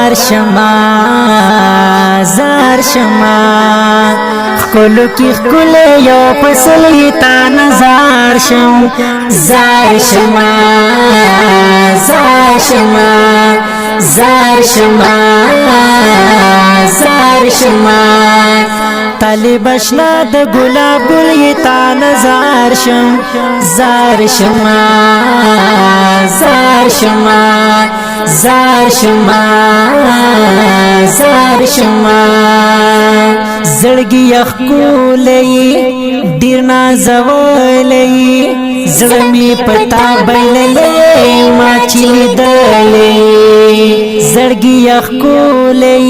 زار شما زار شما خلو کی خل یو پسلی تا نزار شم زار شما زار شما زار شما زار شما طالب اشنا د ګلاب ګل تا نزار شم زار شما زار شما زار شما زار شما زړګي یخ کولې ډیر نازولې زړمي پتا بللې ما چې دلې زړګي یخ کولې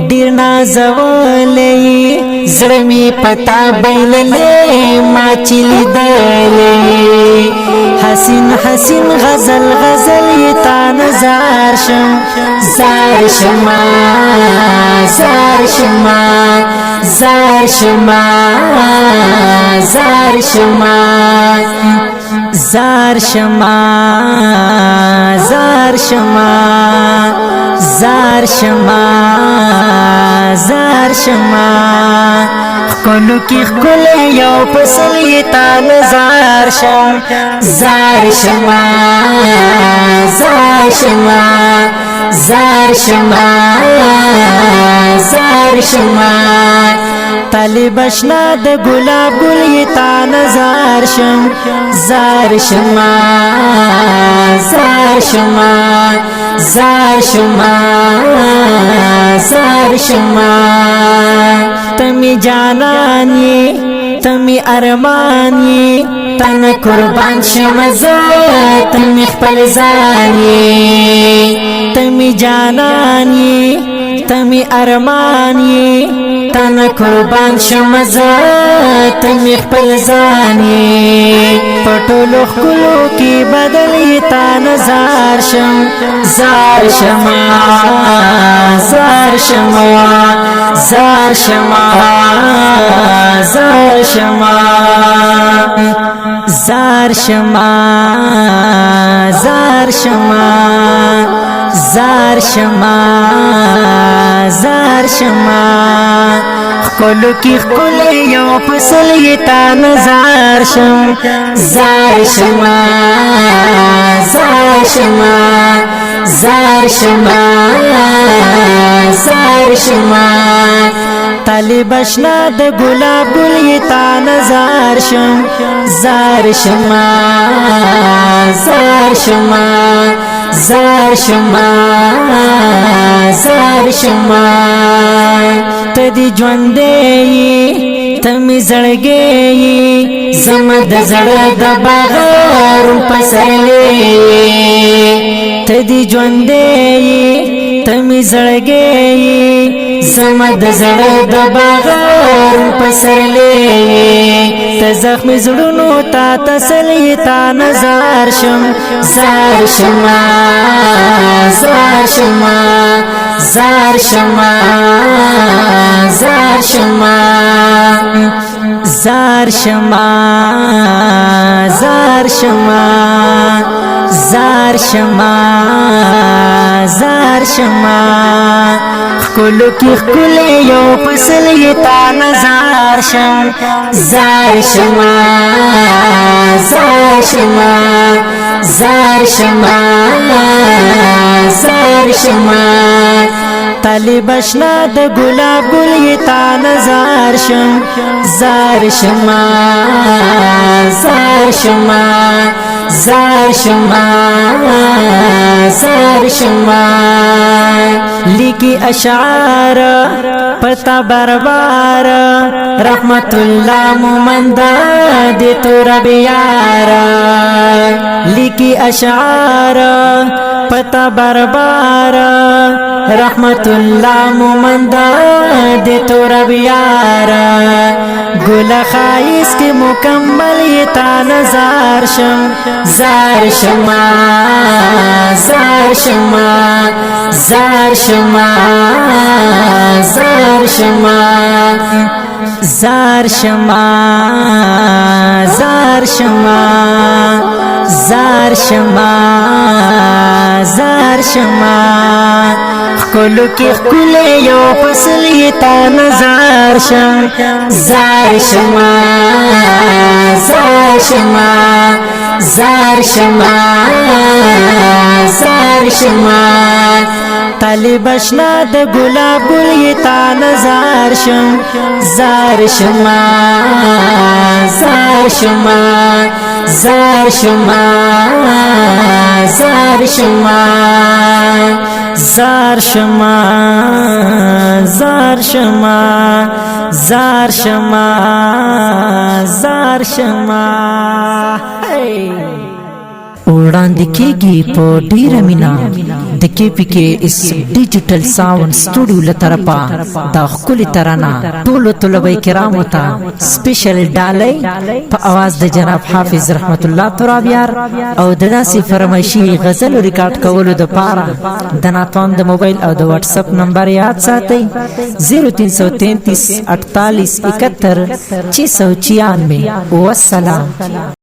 ډیر نازولې زړمي پتا بللې ما چې دلې حسین حسین غزل غزل تا نزار شم زار شما زار شما زار شما زار شما زار شما زار شما زار شما زار شما خلو کی خل یو پسلی تا نزار شم زار شما زار شما زار شما زار شما طالب اشنا د ګلاب ګل تا نزار شم زار شما زار شما زار شما زار شما تمی جانانی تمی ارمانی تن قربان شمزا تمی خپل زانی تمی جانانی تمی ارمانی تن قربان شمزا تمی خپل زانی پټولو خلو کی بدل تا نزار شم زار شما زار شما زار شما زار شما زار شما زار شما زار شما زار شما خلو کی خل یو پسلی تا نزار شم زار شما زار شما زار شما زار شما طالب اشنا د ګلاب ګل تا نزار شم زار شما زار شما زار شما زار شما تدی ژوندې تمی زړګې زمد زړه د بغار پسلې تدی ژوندې تمی زړګې زمد زړه د بغار پسلې ته زخم زړونو تا تسلی تا نزار شم زار شما زار شما زار شما زار شما زار شما زار شما زار شما زار شما خلو کی خل یو پسلی تا نزار شم زار شما زار شما زار شما زار شما طالب اشنا د ګلاب ګل تا نزار شم زار شما زار شما زار شما زار شما لیکی اشعار پتا بربار رحمت اللہ مومندہ دی تو رب یارا لیکی اشعار پتا بربار رحمت اللہ مومندہ دی تو رب یارا گل خائس کی مکمل یہ تا نزار شم زار شما زار شما زار شما زار شما زار شما زار شما زار شما زار شما خکلو کی خکلے یو فصلی تا نظار شم زار شما زار شما زار شما زار شما طالب اشنا د گلاب گل تا نظار شم زار شما زار شما زار شما زار شما زار شما زار شما زار شما زار شما وړاندې کېږي په ډېره مینه د KPK ډیجیټل ساوند سټوډیو له طرفه دا ښکلې ترانه ټولو طلبه کرامو ته سپیشل ډالۍ په اواز د جناب حافظ رحمت الله ترابیار او د داسې فرمایشي غزل ریکارډ کولو دپاره د ناتوان د موبایل او د واتس اپ نمبر یاد ساتئ 0333 48 71 696 والسلام.